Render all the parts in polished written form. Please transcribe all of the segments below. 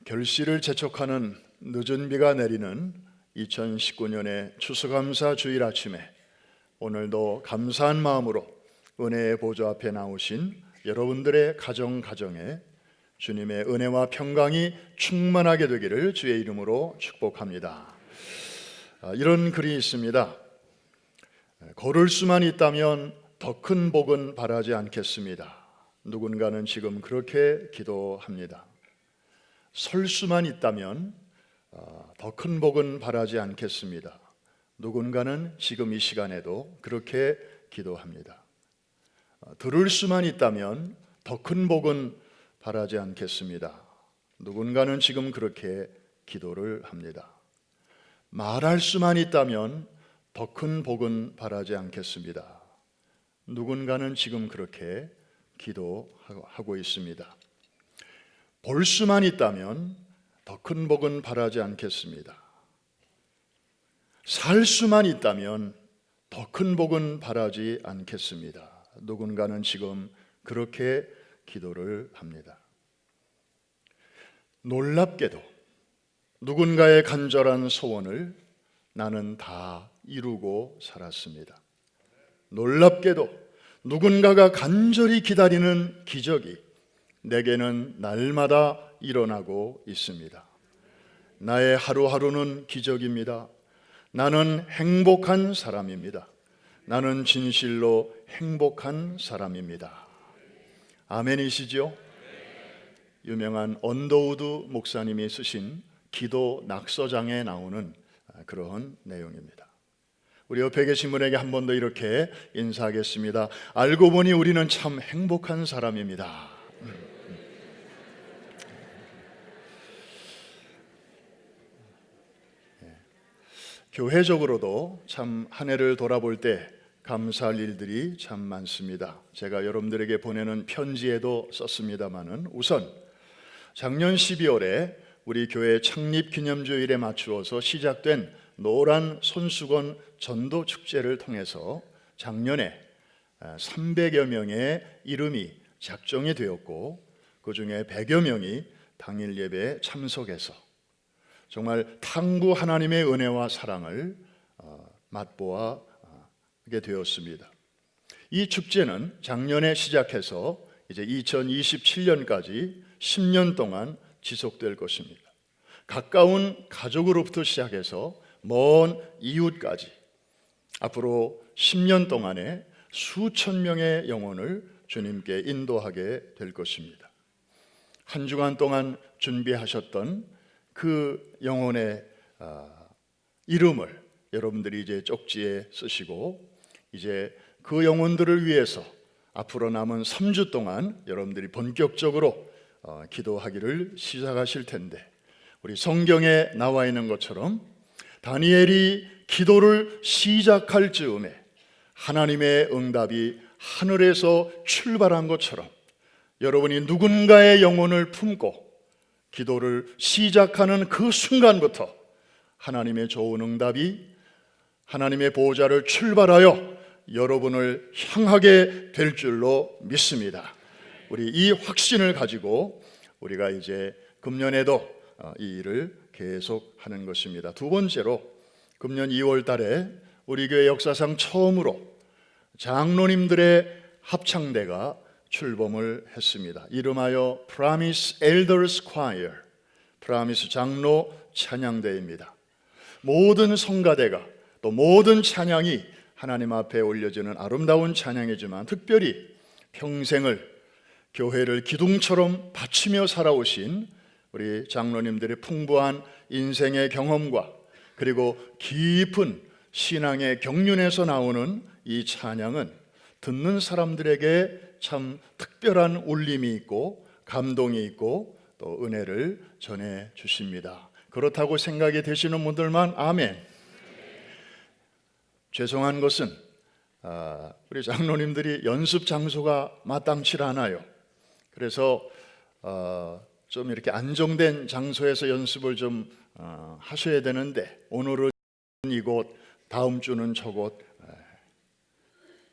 결실을 재촉하는 늦은 비가 내리는 2019년의 추수감사 주일 아침에 오늘도 감사한 마음으로 은혜의 보좌 앞에 나오신 여러분들의 가정에 주님의 은혜와 평강이 충만하게 되기를 주의 이름으로 축복합니다. 이런 글이 있습니다. 걸을 수만 있다면 더 큰 복은 바라지 않겠습니다. 누군가는 지금 그렇게 기도합니다. 설 수만 있다면 더 큰 복은 바라지 않겠습니다. 누군가는 지금 이 시간에도 그렇게 기도합니다. 들을 수만 있다면 더 큰 복은 바라지 않겠습니다. 누군가는 지금 그렇게 기도를 합니다. 말할 수만 있다면 더 큰 복은 바라지 않겠습니다. 누군가는 지금 그렇게 기도하고 있습니다. 볼 수만 있다면 더 큰 복은 바라지 않겠습니다. 살 수만 있다면 더 큰 복은 바라지 않겠습니다. 누군가는 지금 그렇게 기도를 합니다. 놀랍게도 누군가의 간절한 소원을 나는 다 이루고 살았습니다. 놀랍게도 누군가가 간절히 기다리는 기적이 내게는 날마다 일어나고 있습니다. 나의 하루하루는 기적입니다. 나는 행복한 사람입니다. 나는 진실로 행복한 사람입니다. 아멘이시죠? 유명한 언더우드 목사님이 쓰신 기도 낙서장에 나오는 그런 내용입니다. 우리 옆에 계신 분에게 한 번 더 이렇게 인사하겠습니다. 알고 보니 우리는 참 행복한 사람입니다. 교회적으로도 참 한 해를 돌아볼 때 감사할 일들이 참 많습니다. 제가 여러분들에게 보내는 편지에도 썼습니다마는 우선 작년 12월에 우리 교회 창립 기념주일에 맞추어서 시작된 노란 손수건 전도 축제를 통해서 작년에 300여 명의 이름이 작정이 되었고 그 중에 100여 명이 당일 예배에 참석해서 정말 탕구 하나님의 은혜와 사랑을 맛보아하게 되었습니다. 이 축제는 작년에 시작해서 이제 2027년까지 10년 동안 지속될 것입니다. 가까운 가족으로부터 시작해서 먼 이웃까지 앞으로 10년 동안에 수천 명의 영혼을 주님께 인도하게 될 것입니다. 한 주간 동안 준비하셨던 그 영혼의 이름을 여러분들이 이제 쪽지에 쓰시고 이제 그 영혼들을 위해서 앞으로 남은 3주 동안 여러분들이 본격적으로 기도하기를 시작하실 텐데 우리 성경에 나와 있는 것처럼 다니엘이 기도를 시작할 즈음에 하나님의 응답이 하늘에서 출발한 것처럼 여러분이 누군가의 영혼을 품고 기도를 시작하는 그 순간부터 하나님의 좋은 응답이 하나님의 보호자를 출발하여 여러분을 향하게 될 줄로 믿습니다. 우리 이 확신을 가지고 우리가 이제 금년에도 이 일을 계속하는 것입니다. 두 번째로 금년 2월 달에 우리 교회 역사상 처음으로 장로님들의 합창대가 출범을 했습니다. 이름하여 Promise Elders Choir, 프라미스 장로 찬양대입니다. 모든 성가대가 또 모든 찬양이 하나님 앞에 올려지는 아름다운 찬양이지만 특별히 평생을 교회를 기둥처럼 바치며 살아오신 우리 장로님들의 풍부한 인생의 경험과 그리고 깊은 신앙의 경륜에서 나오는 이 찬양은 듣는 사람들에게 참 특별한 울림이 있고 감동이 있고 또 은혜를 전해 주십니다. 그렇다고 생각이 되시는 분들만 아멘. 죄송한 것은 우리 장로님들이 연습 장소가 마땅치 않아요. 그래서 좀 이렇게 안정된 장소에서 연습을 좀 하셔야 되는데 오늘은 이곳, 다음 주는 저곳,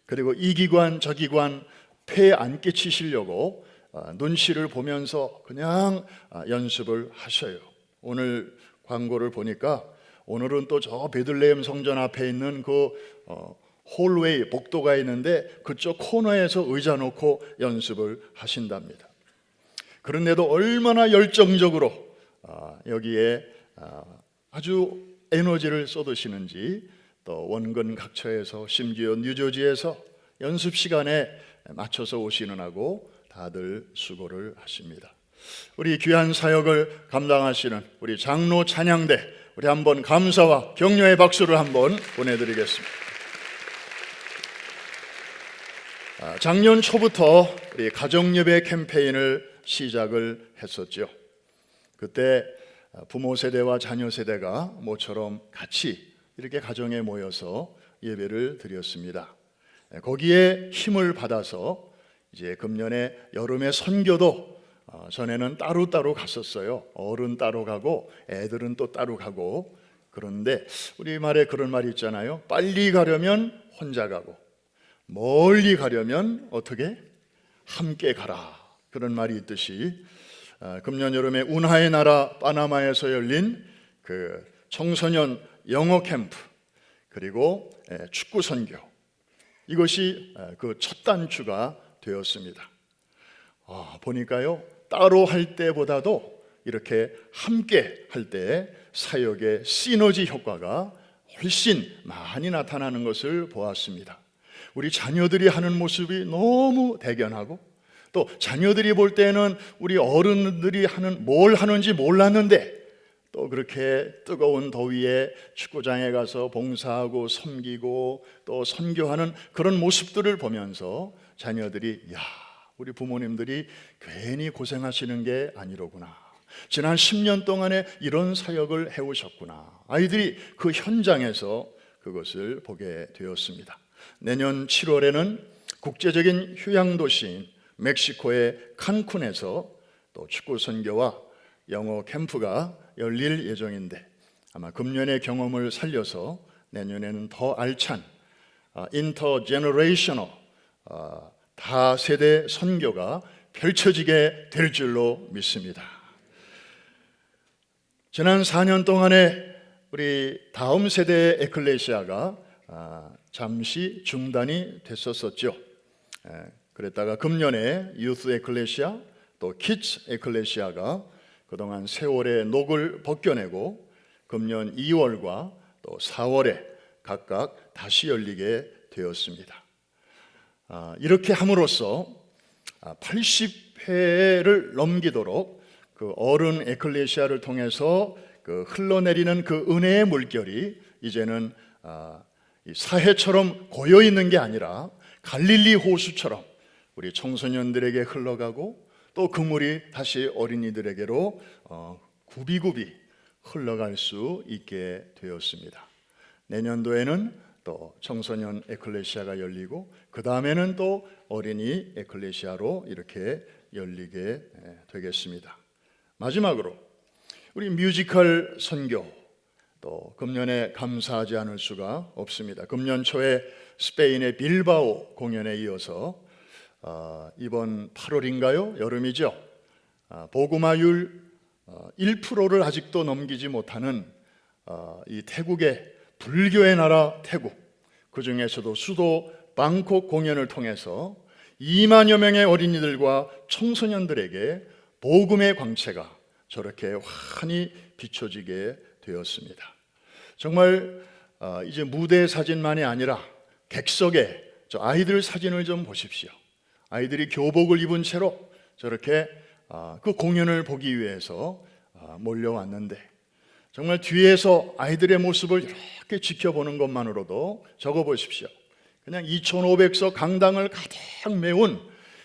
그리고 이 기관 저 기관 폐에 안 끼치시려고 눈치를 보면서 그냥 연습을 하셔요. 오늘 광고를 보니까 오늘은 또 저 베들레헴 성전 앞에 있는 그 홀웨이 복도가 있는데 그쪽 코너에서 의자 놓고 연습을 하신답니다. 그런데도 얼마나 열정적으로 여기에 아주 에너지를 쏟으시는지, 또 원근 각처에서 심지어 뉴저지에서 연습 시간에 맞춰서 오시는 하고 다들 수고를 하십니다. 우리 귀한 사역을 감당하시는 우리 장로 찬양대, 우리 한번 감사와 격려의 박수를 한번 보내드리겠습니다. 작년 초부터 우리 가정예배 캠페인을 시작을 했었죠. 그때 부모 세대와 자녀 세대가 모처럼 같이 이렇게 가정에 모여서 예배를 드렸습니다. 거기에 힘을 받아서 이제 금년에 여름에 선교도 전에는 따로따로 갔었어요. 어른 따로 가고 애들은 또 따로 가고. 그런데 우리말에 그런 말이 있잖아요. 빨리 가려면 혼자 가고 멀리 가려면 어떻게? 함께 가라. 그런 말이 있듯이 금년 여름에 운하의 나라 파나마에서 열린 그 청소년 영어 캠프, 그리고 축구 선교, 이것이 그 첫 단추가 되었습니다. 보니까요, 따로 할 때보다도 이렇게 함께 할 때 사역의 시너지 효과가 훨씬 많이 나타나는 것을 보았습니다. 우리 자녀들이 하는 모습이 너무 대견하고, 또 자녀들이 볼 때는 우리 어른들이 뭘 하는지 몰랐는데 또 그렇게 뜨거운 더위에 축구장에 가서 봉사하고 섬기고 또 선교하는 그런 모습들을 보면서 자녀들이, 야, 우리 부모님들이 괜히 고생하시는 게 아니로구나, 지난 10년 동안에 이런 사역을 해오셨구나, 아이들이 그 현장에서 그것을 보게 되었습니다. 내년 7월에는 국제적인 휴양도시인 멕시코의 칸쿤에서 또 축구 선교와 영어 캠프가 열릴 예정인데, 아마 금년의 경험을 살려서 내년에는 더 알찬 인터제너레이셔널 다세대 선교가 펼쳐지게 될 줄로 믿습니다. 지난 4년 동안에 우리 다음 세대의 에클레시아가 잠시 중단이 됐었죠. 그랬다가 금년에 유스 에클레시아 또 키즈 에클레시아가 그동안 세월의 녹을 벗겨내고 금년 2월과 또 4월에 각각 다시 열리게 되었습니다. 이렇게 함으로써 80회를 넘기도록 그 어른 에클레시아를 통해서 그 흘러내리는 그 은혜의 물결이 이제는 사해처럼 고여 있는 게 아니라 갈릴리 호수처럼 우리 청소년들에게 흘러가고, 또 그 물이 다시 어린이들에게로 굽이굽이 흘러갈 수 있게 되었습니다. 내년도에는 또 청소년 에클레시아가 열리고, 그 다음에는 또 어린이 에클레시아로 이렇게 열리게 되겠습니다. 마지막으로 우리 뮤지컬 선교, 또 금년에 감사하지 않을 수가 없습니다. 금년 초에 스페인의 빌바오 공연에 이어서 이번 8월인가요? 여름이죠. 복음화율 1%를 아직도 넘기지 못하는 이 태국의 불교의 나라 태국, 그 중에서도 수도 방콕 공연을 통해서 2만여 명의 어린이들과 청소년들에게 복음의 광채가 저렇게 환히 비춰지게 되었습니다. 정말 이제 무대 사진만이 아니라 객석에 저 아이들 사진을 좀 보십시오. 아이들이 교복을 입은 채로 저렇게 그 공연을 보기 위해서 몰려왔는데, 정말 뒤에서 아이들의 모습을 이렇게 지켜보는 것만으로도 적어보십시오. 그냥 2,500석 강당을 가득 메운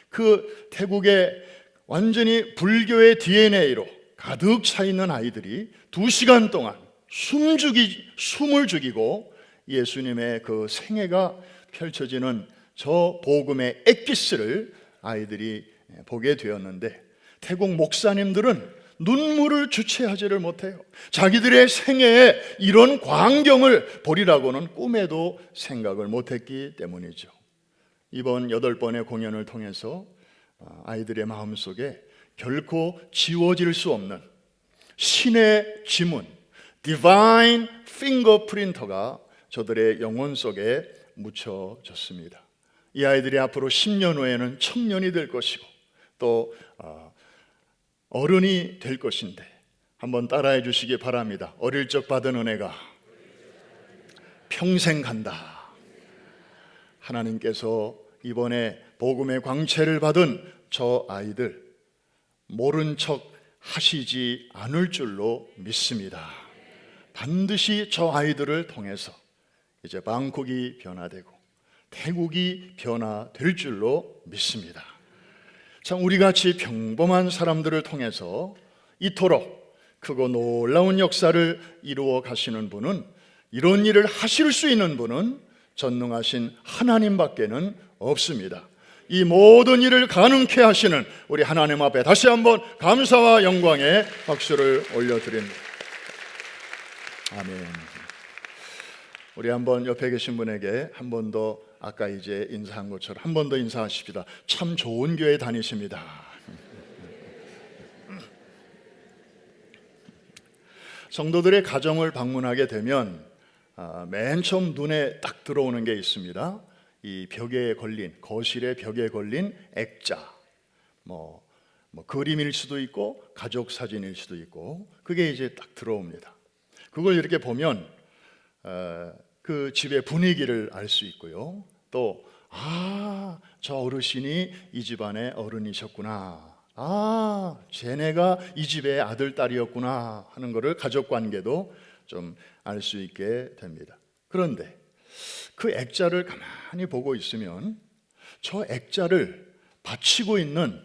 그 태국의 완전히 불교의 DNA로 가득 차 있는 아이들이 2시간 동안 숨을 죽이고 예수님의 그 생애가 펼쳐지는 저 복음의 엑기스를 아이들이 보게 되었는데, 태국 목사님들은 눈물을 주체하지를 못해요. 자기들의 생애에 이런 광경을 보리라고는 꿈에도 생각을 못했기 때문이죠. 이번 8번의 공연을 통해서 아이들의 마음속에 결코 지워질 수 없는 신의 지문, 디바인 핑거프린터가 저들의 영혼 속에 묻혀졌습니다. 이 아이들이 앞으로 10년 후에는 청년이 될 것이고 또 어른이 될 것인데 한번 따라해 주시기 바랍니다. 어릴 적 받은 은혜가 평생 간다. 하나님께서 이번에 복음의 광채를 받은 저 아이들 모른 척 하시지 않을 줄로 믿습니다. 반드시 저 아이들을 통해서 이제 방콕이 변화되고 태국이 변화될 줄로 믿습니다. 참 우리같이 평범한 사람들을 통해서 이토록 크고 놀라운 역사를 이루어 가시는 분은, 이런 일을 하실 수 있는 분은 전능하신 하나님밖에는 없습니다. 이 모든 일을 가능케 하시는 우리 하나님 앞에 다시 한번 감사와 영광의 박수를 올려드립니다. 아멘. 우리 한번 옆에 계신 분에게 한 번 더, 아까 이제 인사한 것처럼 한 번 더 인사하십시다. 참 좋은 교회 다니십니다. 성도들의 가정을 방문하게 되면 맨 처음 눈에 딱 들어오는 게 있습니다. 이 벽에 걸린, 거실의 벽에 걸린 액자, 뭐 그림일 수도 있고 가족 사진일 수도 있고, 그게 이제 딱 들어옵니다. 그걸 이렇게 보면 그 집의 분위기를 알 수 있고요. 또 저 어르신이 이 집안의 어른이셨구나, 쟤네가 이 집의 아들, 딸이었구나 하는 것을 가족관계도 좀 알 수 있게 됩니다. 그런데 그 액자를 가만히 보고 있으면 저 액자를 받치고 있는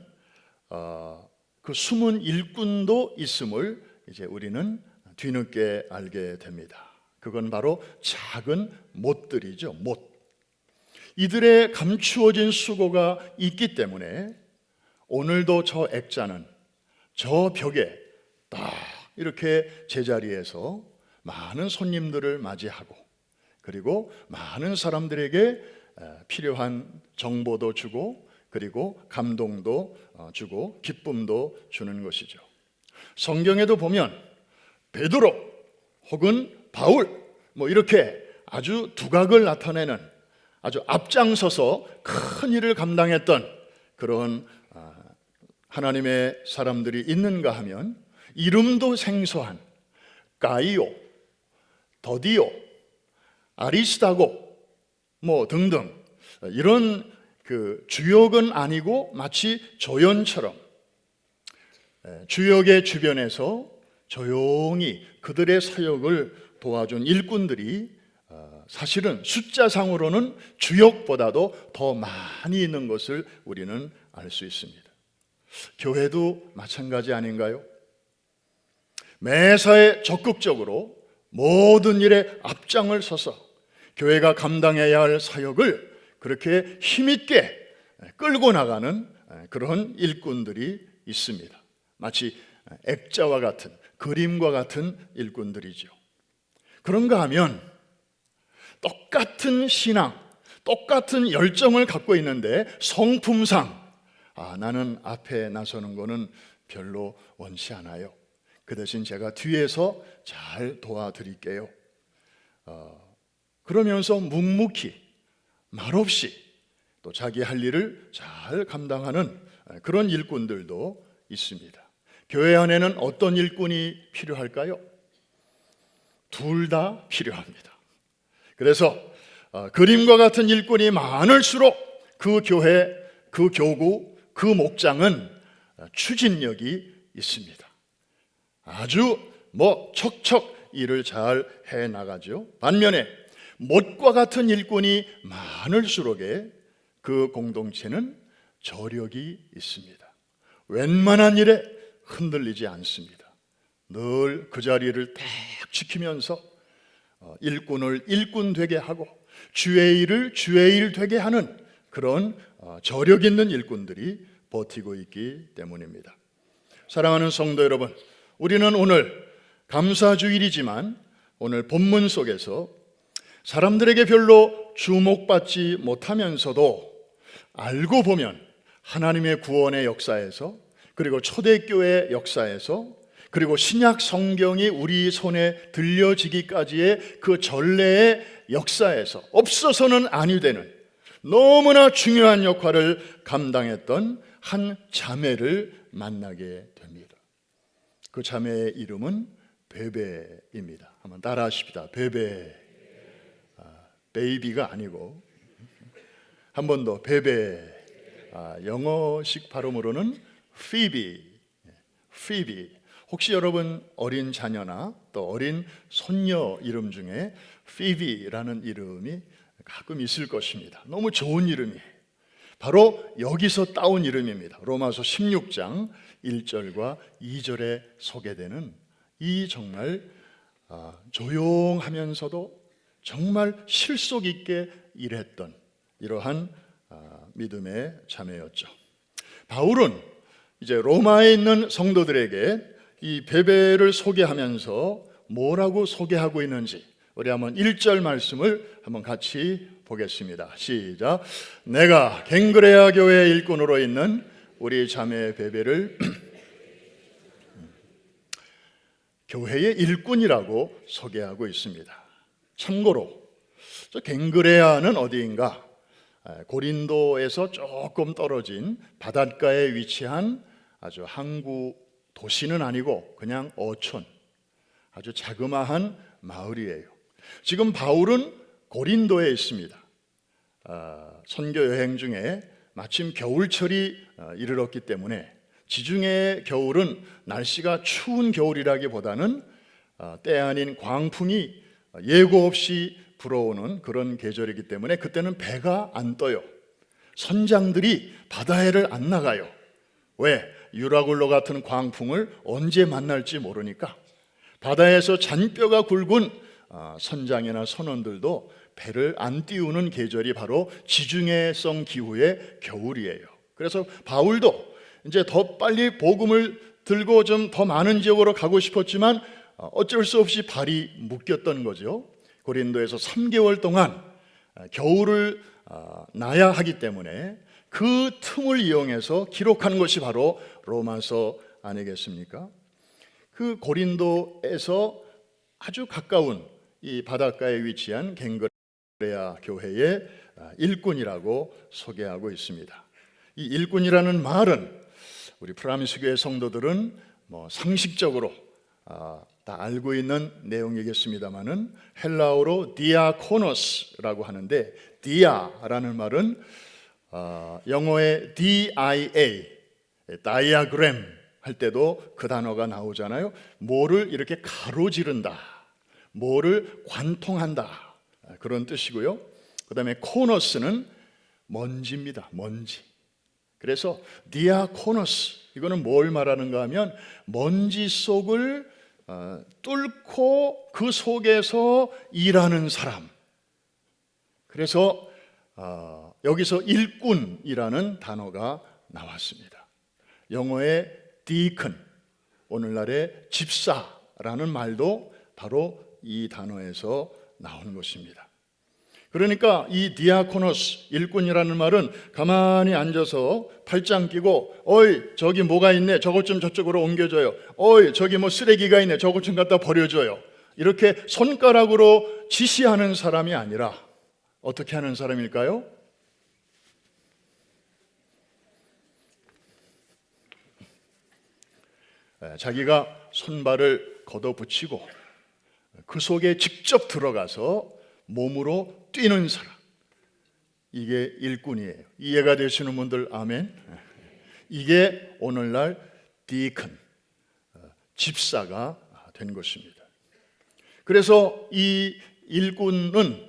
그 숨은 일꾼도 있음을 이제 우리는 뒤늦게 알게 됩니다. 그건 바로 작은 못들이죠. 못. 이들의 감추어진 수고가 있기 때문에 오늘도 저 액자는 저 벽에 딱 이렇게 제자리에서 많은 손님들을 맞이하고, 그리고 많은 사람들에게 필요한 정보도 주고, 그리고 감동도 주고 기쁨도 주는 것이죠. 성경에도 보면 베드로 혹은 바울 이렇게 아주 두각을 나타내는, 아주 앞장서서 큰 일을 감당했던 그런 하나님의 사람들이 있는가 하면 이름도 생소한 가이오, 더디오, 아리스다고 등등, 이런 그 주역은 아니고 마치 조연처럼 주역의 주변에서 조용히 그들의 사역을 도와준 일꾼들이 사실은 숫자상으로는 주역보다도 더 많이 있는 것을 우리는 알 수 있습니다. 교회도 마찬가지 아닌가요? 매사에 적극적으로 모든 일에 앞장을 서서 교회가 감당해야 할 사역을 그렇게 힘있게 끌고 나가는 그런 일꾼들이 있습니다. 마치 액자와 같은, 그림과 같은 일꾼들이죠. 그런가 하면 똑같은 신앙, 똑같은 열정을 갖고 있는데 성품상 나는 앞에 나서는 거는 별로 원치 않아요. 그 대신 제가 뒤에서 잘 도와드릴게요. 그러면서 묵묵히 말없이 또 자기 할 일을 잘 감당하는 그런 일꾼들도 있습니다. 교회 안에는 어떤 일꾼이 필요할까요? 둘 다 필요합니다. 그래서 그림과 같은 일꾼이 많을수록 그 교회, 그 교구, 그 목장은 추진력이 있습니다. 아주 척척 일을 잘 해나가죠. 반면에 못과 같은 일꾼이 많을수록에 그 공동체는 저력이 있습니다. 웬만한 일에 흔들리지 않습니다. 늘 그 자리를 딱 지키면서 일꾼을 일꾼 되게 하고 주의 일을 주의 일 되게 하는 그런 저력 있는 일꾼들이 버티고 있기 때문입니다. 사랑하는 성도 여러분, 우리는 오늘 감사주일이지만 오늘 본문 속에서 사람들에게 별로 주목받지 못하면서도 알고 보면 하나님의 구원의 역사에서, 그리고 초대교회 역사에서, 그리고 신약 성경이 우리 손에 들려지기까지의 그 전례의 역사에서 없어서는 아니 되는 너무나 중요한 역할을 감당했던 한 자매를 만나게 됩니다. 그 자매의 이름은 베베입니다. 한번 따라 하십시다. 베베. 베이비가 아니고 한 번 더. 베베. 영어식 발음으로는 피비. 혹시 여러분 어린 자녀나 또 어린 손녀 이름 중에 피비라는 이름이 가끔 있을 것입니다. 너무 좋은 이름이에요. 바로 여기서 따온 이름입니다. 로마서 16장 1절과 2절에 소개되는 이 정말 조용하면서도 정말 실속 있게 일했던 이러한 믿음의 자매였죠. 바울은 이제 로마에 있는 성도들에게 이 베베를 소개하면서 뭐라고 소개하고 있는지 우리 한번 1절 말씀을 한번 같이 보겠습니다. 시작. 내가 갱그레아 교회 일꾼으로 있는 우리 자매 베베를 교회의 일꾼이라고 소개하고 있습니다. 참고로 저 갱그레아는 어디인가? 고린도에서 조금 떨어진 바닷가에 위치한 아주 항구 도시는 아니고 그냥 어촌, 아주 자그마한 마을이에요. 지금 바울은 고린도에 있습니다. 선교 여행 중에 마침 겨울철이 이르렀기 때문에 지중해 겨울은 날씨가 추운 겨울이라기보다는 때 아닌 광풍이 예고 없이 불어오는 그런 계절이기 때문에 그때는 배가 안 떠요. 선장들이 바다에를 안 나가요. 왜? 유라굴로 같은 광풍을 언제 만날지 모르니까. 바다에서 잔뼈가 굵은 선장이나 선원들도 배를 안 띄우는 계절이 바로 지중해성 기후의 겨울이에요. 그래서 바울도 이제 더 빨리 복음을 들고 좀 더 많은 지역으로 가고 싶었지만 어쩔 수 없이 발이 묶였던 거죠. 고린도에서 3개월 동안 겨울을 나야 하기 때문에 그 틈을 이용해서 기록한 것이 바로 로마서 아니겠습니까? 그 고린도에서 아주 가까운 이 바닷가에 위치한 갱그레아 교회의 일꾼이라고 소개하고 있습니다. 이 일꾼이라는 말은 우리 프라미스 교회 성도들은 상식적으로 다 알고 있는 내용이겠습니다만은 헬라어로 디아코노스라고 하는데 디아라는 말은 영어의 DIA, 다이아그램 할 때도 그 단어가 나오잖아요. 뭐를 이렇게 가로지른다, 뭐를 관통한다, 그런 뜻이고요. 그 다음에 코너스는 먼지입니다. 먼지. 그래서 디아코노스, 이거는 뭘 말하는가 하면 먼지 속을 뚫고 그 속에서 일하는 사람. 그래서 여기서 일꾼이라는 단어가 나왔습니다. 영어의 deacon, 오늘날의 집사라는 말도 바로 이 단어에서 나온 것입니다. 그러니까 이 디아코노스, 일꾼이라는 말은 가만히 앉아서 팔짱 끼고 어이 저기 뭐가 있네, 저것 좀 저쪽으로 옮겨줘요. 어이 저기 뭐 쓰레기가 있네, 저것 좀 갖다 버려줘요. 이렇게 손가락으로 지시하는 사람이 아니라 어떻게 하는 사람일까요? 자기가 손발을 걷어붙이고 그 속에 직접 들어가서 몸으로 뛰는 사람, 이게 일꾼이에요. 이해가 되시는 분들 아멘. 이게 오늘날 디큰, 집사가 된 것입니다. 그래서 이 일꾼은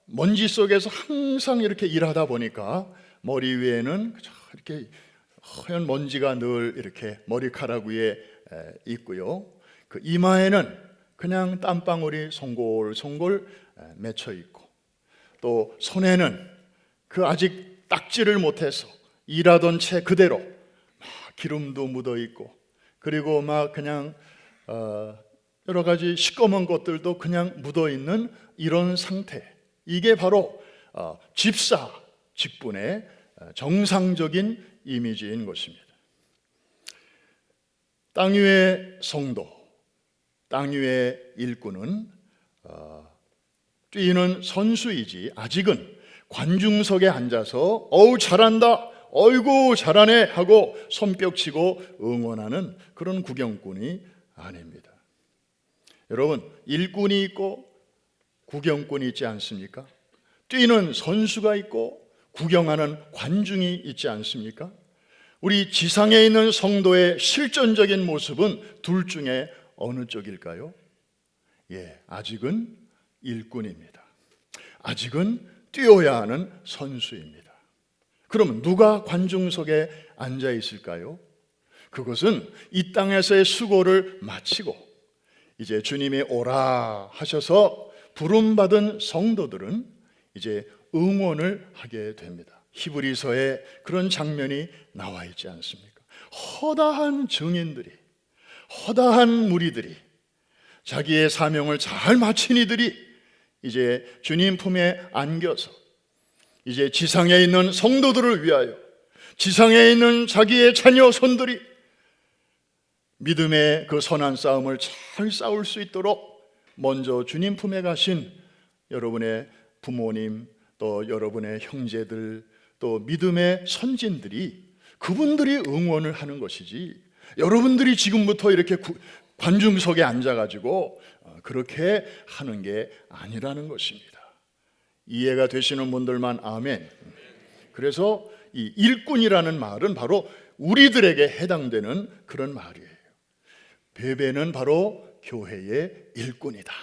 먼지 속에서 항상 이렇게 일하다 보니까 머리 위에는 이렇게 허연 먼지가 늘 이렇게 머리카락 위에 있고요. 그 이마에는 그냥 땀방울이 송골송골 맺혀 있고, 또 손에는 그 아직 닦지를 못해서 일하던 채 그대로 막 기름도 묻어 있고, 그리고 막 그냥 여러 가지 시꺼먼 것들도 그냥 묻어 있는 이런 상태. 이게 바로 집사 직분의 정상적인 이미지인 것입니다. 땅 위의 성도, 땅 위의 일꾼은 뛰는 선수이지 아직은 관중석에 앉아서 어우 잘한다, 어이구 잘하네 하고 손뼉치고 응원하는 그런 구경꾼이 아닙니다. 여러분, 일꾼이 있고 구경꾼이 있지 않습니까? 뛰는 선수가 있고 구경하는 관중이 있지 않습니까? 우리 지상에 있는 성도의 실존적인 모습은 둘 중에 어느 쪽일까요? 아직은 일꾼입니다. 아직은 뛰어야 하는 선수입니다. 그럼 누가 관중석에 앉아 있을까요? 그것은 이 땅에서의 수고를 마치고 이제 주님이 오라 하셔서 부름받은 성도들은 이제 응원을 하게 됩니다. 히브리서에 그런 장면이 나와 있지 않습니까? 허다한 증인들이, 허다한 무리들이, 자기의 사명을 잘 마친 이들이 이제 주님 품에 안겨서 이제 지상에 있는 성도들을 위하여, 지상에 있는 자기의 자녀 손들이 믿음의 그 선한 싸움을 잘 싸울 수 있도록 먼저 주님 품에 가신 여러분의 부모님, 또 여러분의 형제들, 또 믿음의 선진들이, 그분들이 응원을 하는 것이지 여러분들이 지금부터 이렇게 관중석에 앉아가지고 그렇게 하는 게 아니라는 것입니다. 이해가 되시는 분들만 아멘. 그래서 이 일꾼이라는 말은 바로 우리들에게 해당되는 그런 말이에요. 베베는 바로 교회의 일꾼이다.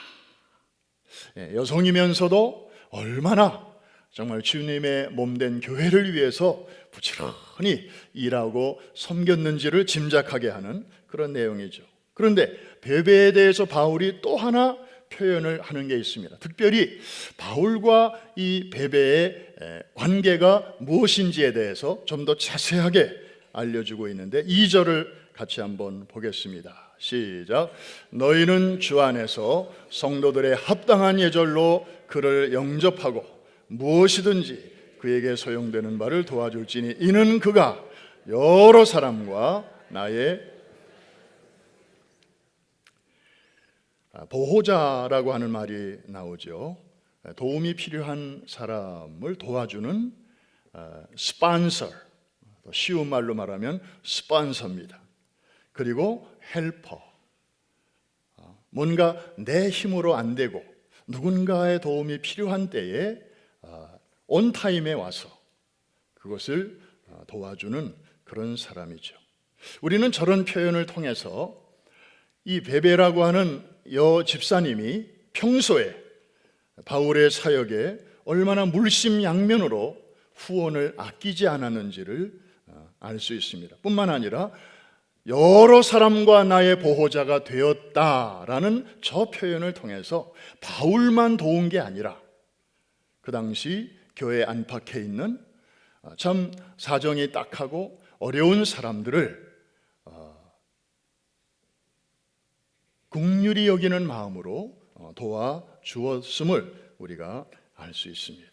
여성이면서도 얼마나 정말 주님의 몸된 교회를 위해서 부지런히 일하고 섬겼는지를 짐작하게 하는 그런 내용이죠. 그런데 베베에 대해서 바울이 또 하나 표현을 하는 게 있습니다. 특별히 바울과 이 베베의 관계가 무엇인지에 대해서 좀 더 자세하게 알려주고 있는데 2절을 같이 한번 보겠습니다. 시작. 너희는 주 안에서 성도들의 합당한 예절로 그를 영접하고 무엇이든지 그에게 소용되는 바를 도와줄지니 이는 그가 여러 사람과 나의 보호자라고 하는 말이 나오죠. 도움이 필요한 사람을 도와주는 스폰서, 쉬운 말로 말하면 스폰서입니다. 그리고 헬퍼, 뭔가 내 힘으로 안 되고 누군가의 도움이 필요한 때에 온 타임에 와서 그것을 도와주는 그런 사람이죠. 우리는 저런 표현을 통해서 이 베베라고 하는 여 집사님이 평소에 바울의 사역에 얼마나 물심양면으로 후원을 아끼지 않았는지를 알 수 있습니다. 뿐만 아니라 여러 사람과 나의 보호자가 되었다라는 저 표현을 통해서 바울만 도운 게 아니라 그 당시 교회 안팎에 있는 참 사정이 딱하고 어려운 사람들을 긍휼히 여기는 마음으로 도와주었음을 우리가 알 수 있습니다.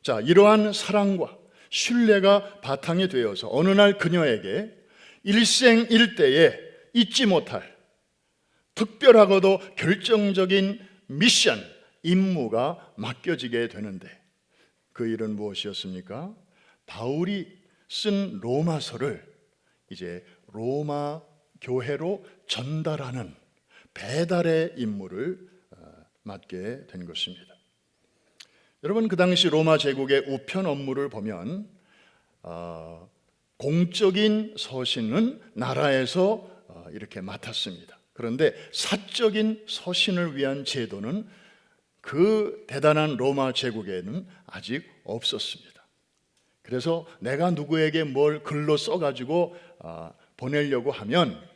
자, 이러한 사랑과 신뢰가 바탕이 되어서 어느 날 그녀에게 일생일대에 잊지 못할 특별하고도 결정적인 미션, 임무가 맡겨지게 되는데 그 일은 무엇이었습니까? 바울이 쓴 로마서를 이제 로마 교회로 전달하는 배달의 임무를 맡게 된 것입니다. 여러분, 그 당시 로마 제국의 우편 업무를 보면 공적인 서신은 나라에서 이렇게 맡았습니다. 그런데 사적인 서신을 위한 제도는 그 대단한 로마 제국에는 아직 없었습니다. 그래서 내가 누구에게 뭘 글로 써가지고 보내려고 하면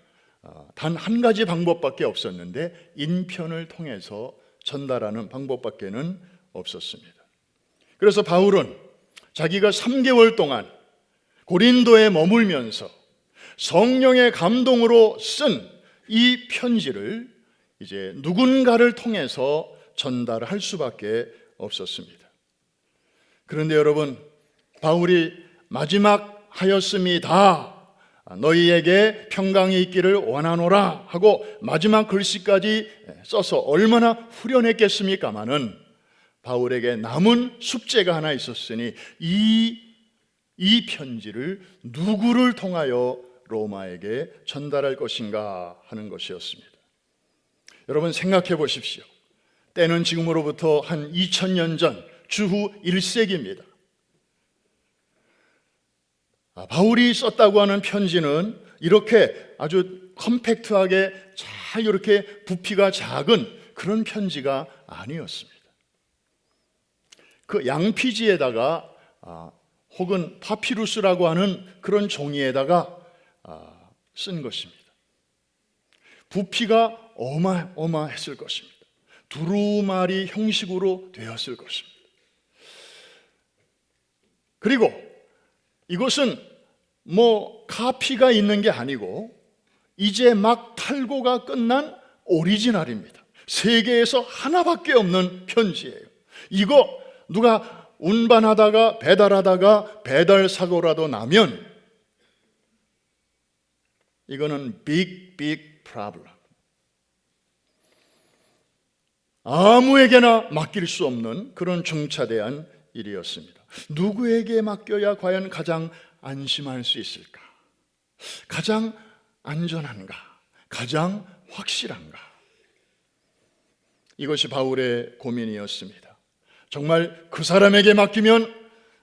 단 한 가지 방법밖에 없었는데 인편을 통해서 전달하는 방법밖에는 없었습니다. 그래서 바울은 자기가 3개월 동안 고린도에 머물면서 성령의 감동으로 쓴 이 편지를 이제 누군가를 통해서 전달할 수밖에 없었습니다. 그런데 여러분, 바울이 마지막 하였습니다. 너희에게 평강이 있기를 원하노라 하고 마지막 글씨까지 써서 얼마나 후련했겠습니까마는 바울에게 남은 숙제가 하나 있었으니 이 편지를 누구를 통하여 로마에게 전달할 것인가 하는 것이었습니다. 여러분 생각해 보십시오. 때는 지금으로부터 한 2000년 전 주후 1세기입니다. 바울이 썼다고 하는 편지는 이렇게 아주 컴팩트하게 잘 이렇게 부피가 작은 그런 편지가 아니었습니다. 그 양피지에다가 혹은 파피루스라고 하는 그런 종이에다가 쓴 것입니다. 부피가 어마어마했을 것입니다. 두루마리 형식으로 되었을 것입니다. 그리고 이것은 카피가 있는 게 아니고 이제 막 탈고가 끝난 오리지널입니다. 세계에서 하나밖에 없는 편지예요. 이거 누가 운반하다가 배달하다가 배달 사고라도 나면 이거는 big problem. 아무에게나 맡길 수 없는 그런 중차대한 일이었습니다. 누구에게 맡겨야 과연 가장 안심할 수 있을까? 가장 안전한가? 가장 확실한가? 이것이 바울의 고민이었습니다. 정말 그 사람에게 맡기면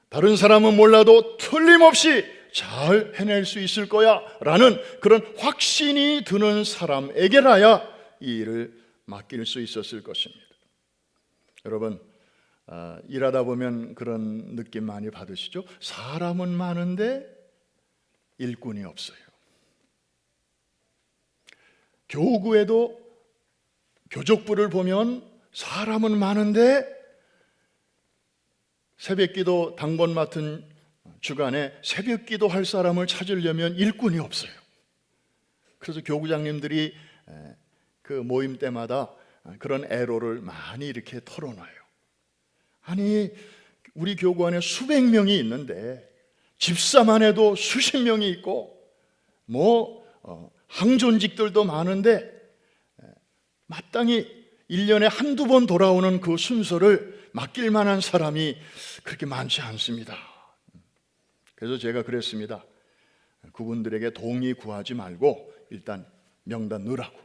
다른 사람은 몰라도 틀림없이 잘 해낼 수 있을 거야 라는 그런 확신이 드는 사람에게라야 이 일을 맡길 수 있었을 것입니다. 여러분 일하다 보면 그런 느낌 많이 받으시죠? 사람은 많은데 일꾼이 없어요. 교구에도 교족부를 보면 사람은 많은데 새벽기도 당번 맡은 주간에 새벽기도 할 사람을 찾으려면 일꾼이 없어요. 그래서 교구장님들이 그 모임 때마다 그런 애로를 많이 이렇게 털어놔요. 아니 우리 교구 안에 수백 명이 있는데 집사만 해도 수십 명이 있고 항존직들도 많은데 마땅히 1년에 한두 번 돌아오는 그 순서를 맡길 만한 사람이 그렇게 많지 않습니다. 그래서 제가 그랬습니다. 그분들에게 동의 구하지 말고 일단 명단 넣으라고.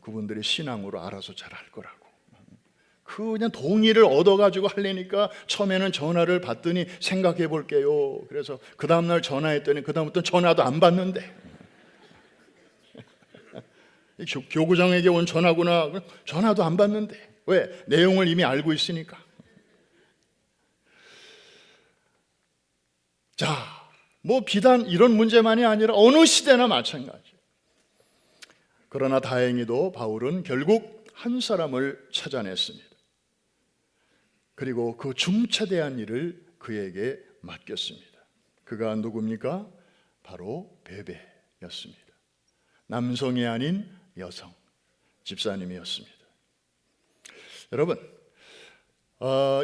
그분들이 신앙으로 알아서 잘 할 거라고. 그냥 동의를 얻어가지고 하려니까 처음에는 전화를 받더니 생각해 볼게요. 그래서 그 다음날 전화했더니 그 다음부터 전화도 안 받는데 교구장에게 온 전화구나. 전화도 안 받는데 왜? 내용을 이미 알고 있으니까. 자, 비단 이런 문제만이 아니라 어느 시대나 마찬가지. 그러나 다행히도 바울은 결국 한 사람을 찾아냈습니다. 그리고 그 중차대한 일을 그에게 맡겼습니다. 그가 누굽니까? 바로 베베였습니다. 남성이 아닌 여성 집사님이었습니다. 여러분,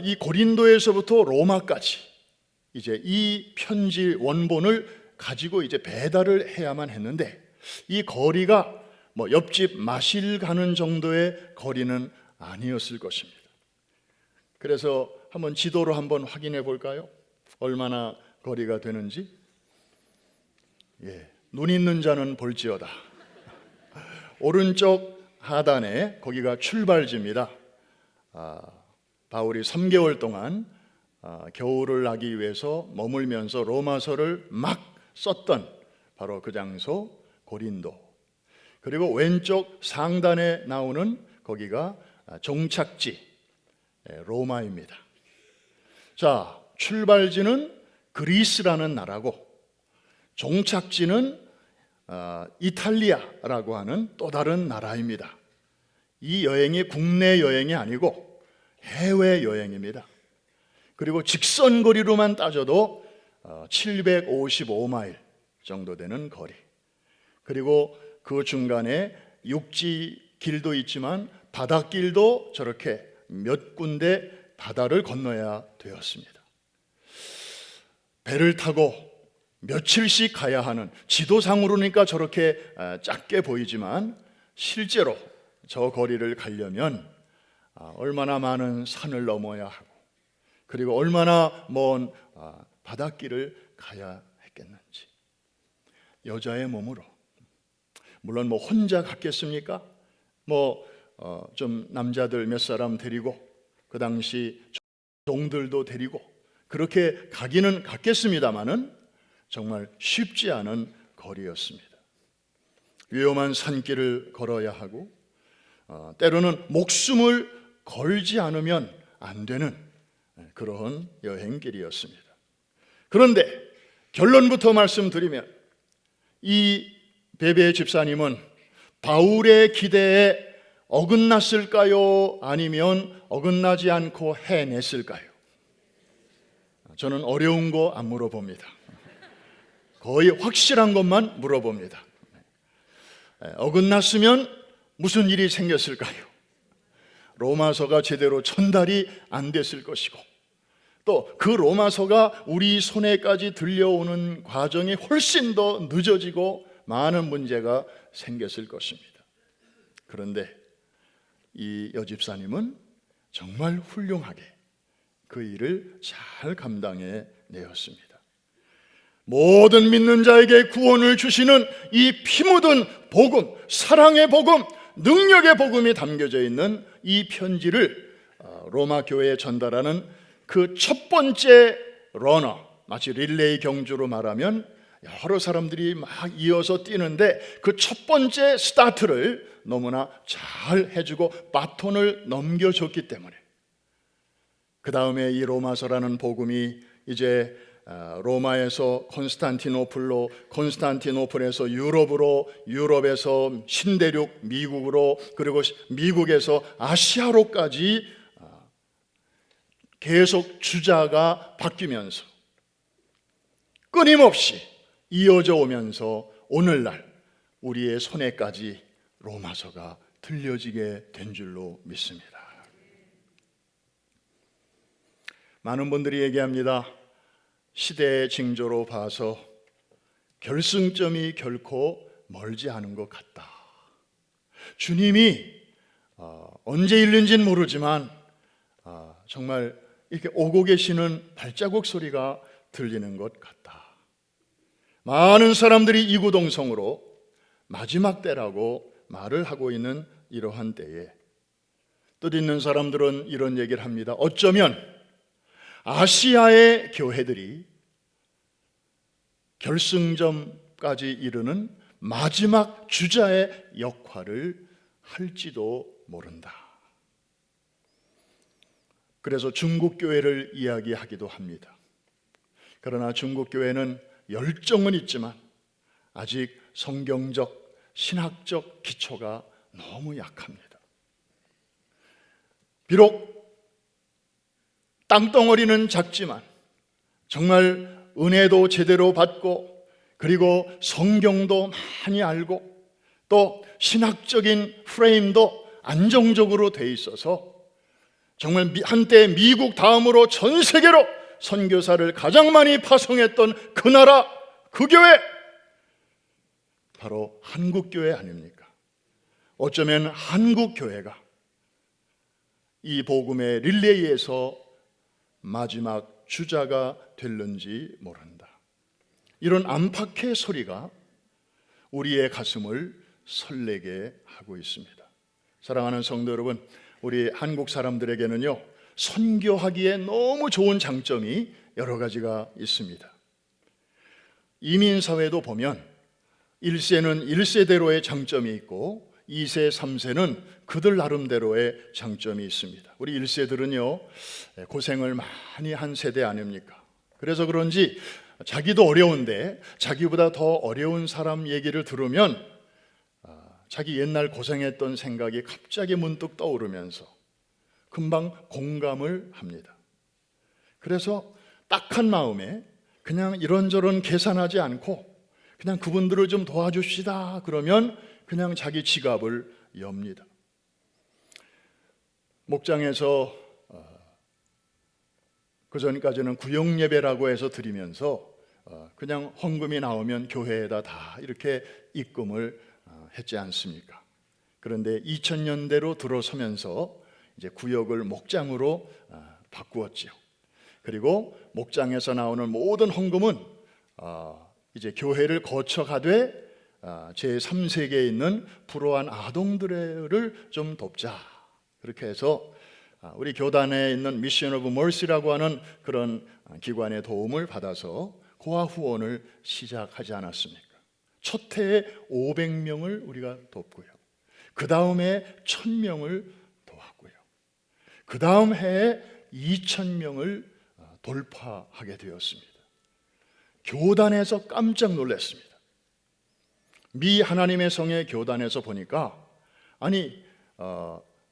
이 고린도에서부터 로마까지 이제 이 편지 원본을 가지고 이제 배달을 해야만 했는데 이 거리가 옆집 마실 가는 정도의 거리는 아니었을 것입니다. 그래서 한번 지도로 한번 확인해 볼까요? 얼마나 거리가 되는지. 눈 있는 자는 볼지어다. 오른쪽 하단에 거기가 출발지입니다. 바울이 3개월 동안 겨울을 나기 위해서 머물면서 로마서를 막 썼던 바로 그 장소 고린도. 그리고 왼쪽 상단에 나오는 거기가 종착지 로마입니다. 자, 출발지는 그리스라는 나라고 종착지는 이탈리아라고 하는 또 다른 나라입니다. 이 여행이 국내 여행이 아니고 해외 여행입니다. 그리고 직선 거리로만 따져도 755마일 정도 되는 거리. 그리고 그 중간에 육지 길도 있지만 바닷길도 저렇게 몇 군데 바다를 건너야 되었습니다. 배를 타고 며칠씩 가야 하는, 지도상으로니까 저렇게 작게 보이지만 실제로 저 거리를 가려면 얼마나 많은 산을 넘어야 하고, 그리고 얼마나 먼 바닷길을 가야 했겠는지. 여자의 몸으로, 물론 뭐 혼자 갔겠습니까? 좀 남자들 몇 사람 데리고, 그 당시 종들도 데리고 그렇게 가기는 갔겠습니다마는 정말 쉽지 않은 거리였습니다. 위험한 산길을 걸어야 하고, 때로는 목숨을 걸지 않으면 안 되는 그런 여행길이었습니다. 그런데 결론부터 말씀드리면 이 베베 집사님은 바울의 기대에 어긋났을까요? 아니면 어긋나지 않고 해냈을까요? 저는 어려운 거 안 물어봅니다. 거의 확실한 것만 물어봅니다. 어긋났으면 무슨 일이 생겼을까요? 로마서가 제대로 전달이 안 됐을 것이고, 또 그 로마서가 우리 손에까지 들려오는 과정이 훨씬 더 늦어지고 많은 문제가 생겼을 것입니다. 그런데 이 여집사님은 정말 훌륭하게 그 일을 잘 감당해 내었습니다. 모든 믿는 자에게 구원을 주시는 이 피 묻은 복음, 사랑의 복음, 능력의 복음이 담겨져 있는 이 편지를 로마 교회에 전달하는 그 첫 번째 러너, 마치 릴레이 경주로 말하면 여러 사람들이 막 이어서 뛰는데 그 첫 번째 스타트를 너무나 잘 해주고 바톤을 넘겨줬기 때문에, 그 다음에 이 로마서라는 복음이 이제 로마에서 콘스탄티노플로, 콘스탄티노플에서 유럽으로, 유럽에서 신대륙 미국으로, 그리고 미국에서 아시아로까지 계속 주자가 바뀌면서 끊임없이 이어져 오면서 오늘날 우리의 손에까지 로마서가 들려지게 된 줄로 믿습니다. 많은 분들이 얘기합니다. 시대의 징조로 봐서 결승점이 결코 멀지 않은 것 같다. 주님이 언제 일는지는 모르지만 정말 이렇게 오고 계시는 발자국 소리가 들리는 것 같다. 많은 사람들이 이구동성으로 마지막 때라고 말을 하고 있는 이러한 때에 뜻 있는 사람들은 이런 얘기를 합니다. 어쩌면 아시아의 교회들이 결승점까지 이르는 마지막 주자의 역할을 할지도 모른다. 그래서 중국 교회를 이야기하기도 합니다. 그러나 중국 교회는 열정은 있지만 아직 성경적, 신학적 기초가 너무 약합니다. 비록 땅덩어리는 작지만 정말 은혜도 제대로 받고, 그리고 성경도 많이 알고, 또 신학적인 프레임도 안정적으로 돼 있어서 정말 한때 미국 다음으로 전 세계로 선교사를 가장 많이 파송했던 그 나라, 그 교회, 바로 한국교회 아닙니까? 어쩌면 한국교회가 이 복음의 릴레이에서 마지막 주자가 될는지 모른다. 이런 안팎의 소리가 우리의 가슴을 설레게 하고 있습니다. 사랑하는 성도 여러분, 우리 한국 사람들에게는요, 선교하기에 너무 좋은 장점이 여러 가지가 있습니다. 이민사회도 보면 1세는 1세대로의 장점이 있고 2세, 3세는 그들 나름대로의 장점이 있습니다. 우리 1세들은요, 고생을 많이 한 세대 아닙니까? 그래서 그런지 자기도 어려운데 자기보다 더 어려운 사람 얘기를 들으면 자기 옛날 고생했던 생각이 갑자기 문득 떠오르면서 금방 공감을 합니다. 그래서 딱한 마음에 그냥 이런저런 계산하지 않고 그냥 그분들을 좀 도와줍시다 그러면 그냥 자기 지갑을 엽니다. 목장에서 그 전까지는 구역 예배라고 해서 드리면서 그냥 헌금이 나오면 교회에다 다 이렇게 입금을 했지 않습니까? 그런데 2000년대로 들어서면서 이제 구역을 목장으로 바꾸었지요. 그리고 목장에서 나오는 모든 헌금은 이제 교회를 거쳐가되 제3세계에 있는 불우한 아동들을 좀 돕자. 그렇게 해서 우리 교단에 있는 미션 오브 머시라고 하는 그런 기관의 도움을 받아서 고아 후원을 시작하지 않았습니까? 첫 해에 500명을 우리가 돕고요. 그 다음에 1000명을 도왔고요. 그 다음 해에 2000명을 돌파하게 되었습니다. 교단에서 깜짝 놀랐습니다. 미 하나님의 성의 교단에서 보니까 아니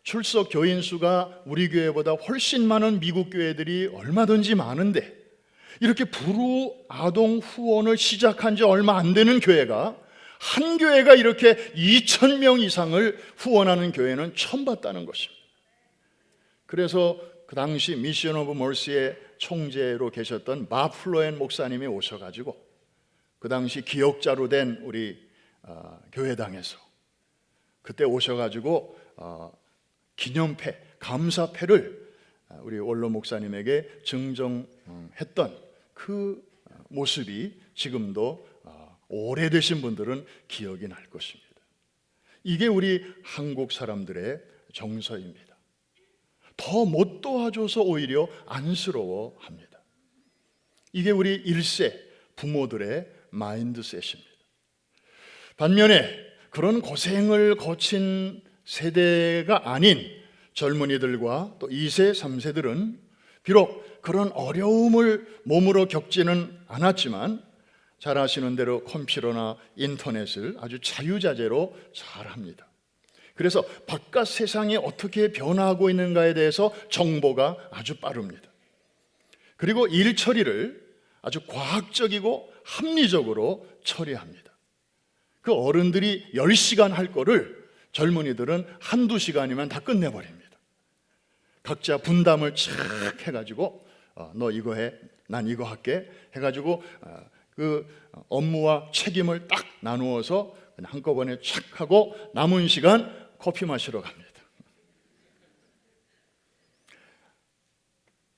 출석 교인 수가 우리 교회보다 훨씬 많은 미국 교회들이 얼마든지 많은데 이렇게 불우 아동 후원을 시작한 지 얼마 안 되는 교회가 한 교회가 이렇게 2000명 이상을 후원하는 교회는 처음 봤다는 것입니다. 그래서 그 당시 미션 오브 머시의 총재로 계셨던 마 플로엔 목사님이 오셔가지고 그 당시 기억자로 된 우리 교회당에서 그때 오셔가지고 기념패, 감사패를 우리 원로 목사님에게 증정했던 그 모습이 지금도 오래되신 분들은 기억이 날 것입니다. 이게 우리 한국 사람들의 정서입니다. 더 못 도와줘서 오히려 안쓰러워합니다. 이게 우리 1세 부모들의 마인드셋입니다. 반면에 그런 고생을 거친 세대가 아닌 젊은이들과 또 2세, 3세들은 비록 그런 어려움을 몸으로 겪지는 않았지만 잘 아시는 대로 컴퓨터나 인터넷을 아주 자유자재로 잘합니다. 그래서 바깥 세상이 어떻게 변화하고 있는가에 대해서 정보가 아주 빠릅니다. 그리고 일 처리를 아주 과학적이고 합리적으로 처리합니다. 그 어른들이 10시간 할 거를 젊은이들은 한두 시간이면 다 끝내버립니다. 각자 분담을 착 해가지고 너 이거 해, 난 이거 할게 해가지고 그 업무와 책임을 딱 나누어서 그냥 한꺼번에 착 하고 남은 시간 커피 마시러 갑니다.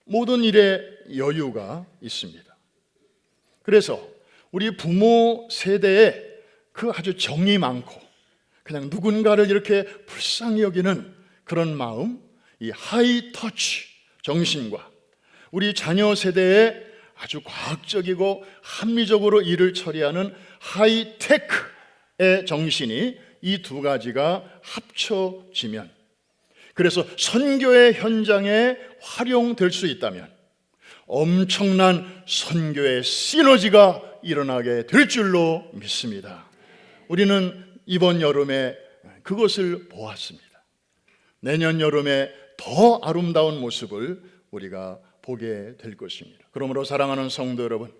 모든 일에 여유가 있습니다. 그래서 우리 부모 세대에 그 아주 정이 많고 그냥 누군가를 이렇게 불쌍히 여기는 그런 마음, 이 하이 터치 정신과 우리 자녀 세대에 아주 과학적이고 합리적으로 일을 처리하는 하이테크의 정신이 이 두 가지가 합쳐지면, 그래서 선교의 현장에 활용될 수 있다면 엄청난 선교의 시너지가 일어나게 될 줄로 믿습니다. 우리는 이번 여름에 그것을 보았습니다. 내년 여름에 더 아름다운 모습을 우리가 보게 될 것입니다. 그러므로 사랑하는 성도 여러분,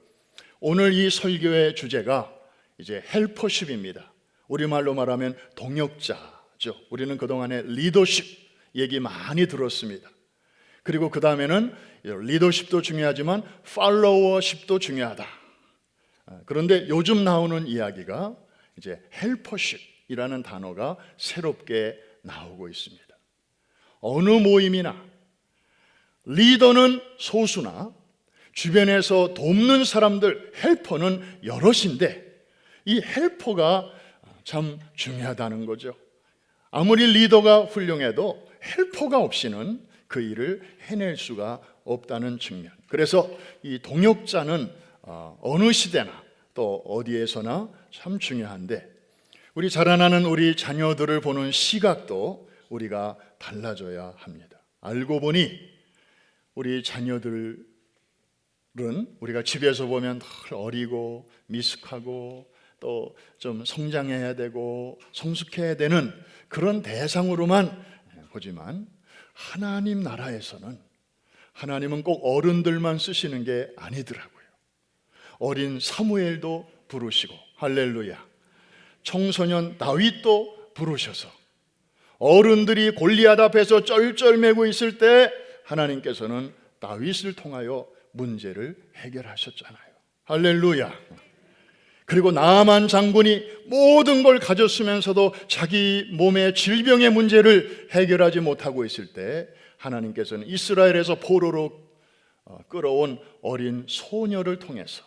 오늘 이 설교의 주제가 이제 헬퍼십입니다. 우리말로 말하면 동역자죠. 우리는 그동안에 리더십 얘기 많이 들었습니다. 그리고 그 다음에는 리더십도 중요하지만 팔로워십도 중요하다. 그런데 요즘 나오는 이야기가 이제 헬퍼십이라는 단어가 새롭게 나오고 있습니다. 어느 모임이나 리더는 소수나 주변에서 돕는 사람들, 헬퍼는 여럿인데 이 헬퍼가 참 중요하다는 거죠. 아무리 리더가 훌륭해도 헬퍼가 없이는 그 일을 해낼 수가 없다는 측면. 그래서 이 동역자는 어느 시대나 또 어디에서나 참 중요한데 우리 자라나는 우리 자녀들을 보는 시각도 우리가 달라져야 합니다. 알고 보니 우리 자녀들은 우리가 집에서 보면 늘 어리고 미숙하고 또 좀 성장해야 되고 성숙해야 되는 그런 대상으로만 보지만 하나님 나라에서는 하나님은 꼭 어른들만 쓰시는 게 아니더라고요. 어린 사무엘도 부르시고 할렐루야, 청소년 다윗도 부르셔서 어른들이 골리앗 앞에서 쩔쩔매고 있을 때 하나님께서는 다윗을 통하여 문제를 해결하셨잖아요. 할렐루야. 그리고 나만 장군이 모든 걸 가졌으면서도 자기 몸의 질병의 문제를 해결하지 못하고 있을 때 하나님께서는 이스라엘에서 포로로 끌어온 어린 소녀를 통해서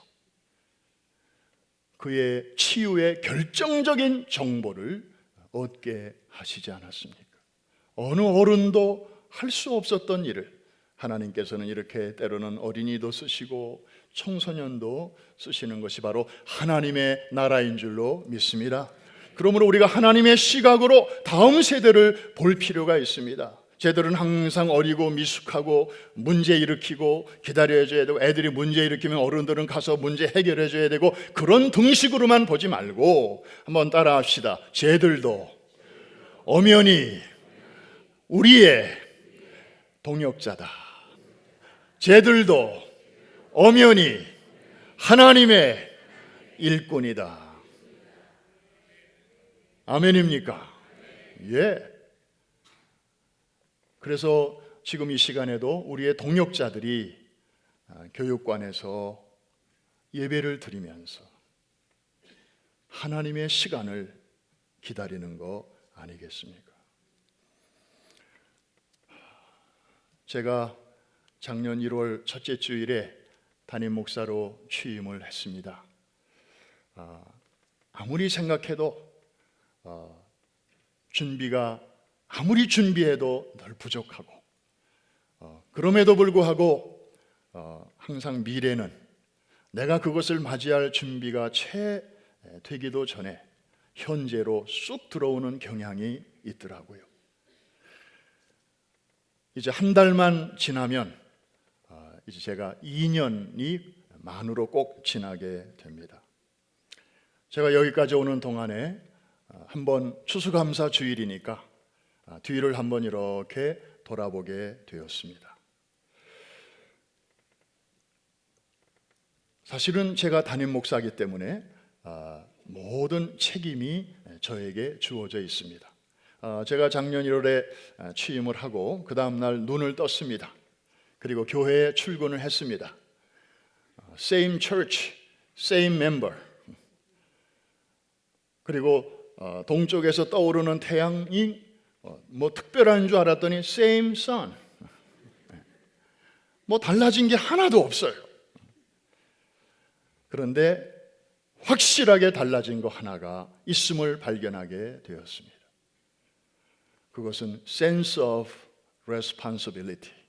그의 치유의 결정적인 정보를 얻게 하시지 않았습니까? 어느 어른도 할 수 없었던 일을 하나님께서는 이렇게 때로는 어린이도 쓰시고 청소년도 쓰시는 것이 바로 하나님의 나라인 줄로 믿습니다. 그러므로 우리가 하나님의 시각으로 다음 세대를 볼 필요가 있습니다. 쟤들은 항상 어리고 미숙하고 문제 일으키고 기다려줘야 되고, 애들이 문제 일으키면 어른들은 가서 문제 해결해줘야 되고, 그런 등식으로만 보지 말고 한번 따라합시다. 쟤들도 엄연히 우리의 동역자다. 쟤들도 엄연히 하나님의 일꾼이다. 아멘입니까? 예. 그래서 지금 이 시간에도 우리의 동역자들이 교육관에서 예배를 드리면서 하나님의 시간을 기다리는 거 아니겠습니까? 제가 작년 1월 첫째 주일에 담임 목사로 취임을 했습니다. 아무리 생각해도 아무리 준비해도 늘 부족하고, 그럼에도 불구하고 항상 미래는 내가 그것을 맞이할 준비가 채 되기도 전에 현재로 쑥 들어오는 경향이 있더라고요. 이제 한 달만 지나면 이제 제가 2년이 만으로 꼭 지나게 됩니다. 제가 여기까지 오는 동안에 한번 추수감사 주일이니까 뒤를 한번 이렇게 돌아보게 되었습니다. 사실은 제가 담임 목사이기 때문에 모든 책임이 저에게 주어져 있습니다. 제가 작년 1월에 취임을 하고 그 다음 날 눈을 떴습니다. 그리고 교회에 출근을 했습니다. Same church, same member. 그리고 동쪽에서 떠오르는 태양이 뭐 특별한 줄 알았더니 same sun. 뭐 달라진 게 하나도 없어요. 그런데 확실하게 달라진 거 하나가 있음을 발견하게 되었습니다. 그것은 sense of responsibility.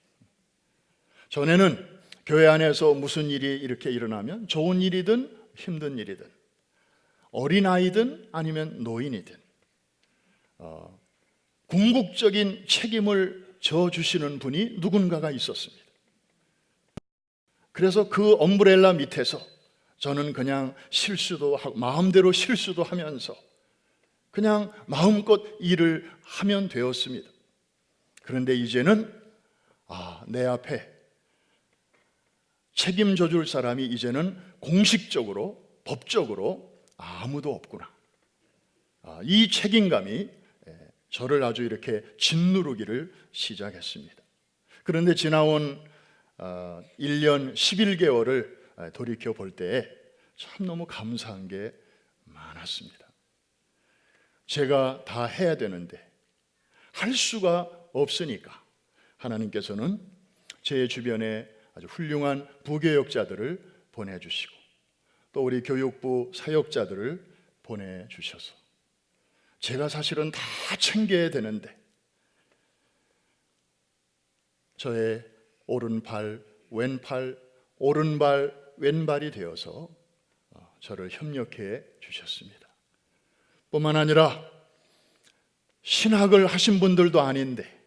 전에는 교회 안에서 무슨 일이 이렇게 일어나면 좋은 일이든 힘든 일이든 어린아이든 아니면 노인이든 궁극적인 책임을 져주시는 분이 누군가가 있었습니다. 그래서 그 엄브렐라 밑에서 저는 그냥 실수도 하고 마음대로 실수도 하면서 그냥 마음껏 일을 하면 되었습니다. 그런데 이제는 내 앞에 책임져 줄 사람이 이제는 공식적으로 법적으로 아무도 없구나. 이 책임감이 저를 아주 이렇게 짓누르기를 시작했습니다. 그런데 지나온 1년 11개월을 돌이켜 볼 때에 참 너무 감사한 게 많았습니다. 제가 다 해야 되는데 할 수가 없으니까 하나님께서는 제 주변에 아주 훌륭한 부교역자들을 보내주시고 또 우리 교육부 사역자들을 보내주셔서 제가 사실은 다 챙겨야 되는데 저의 오른팔, 왼팔, 오른발, 왼발이 되어서 저를 협력해 주셨습니다. 뿐만 아니라 신학을 하신 분들도 아닌데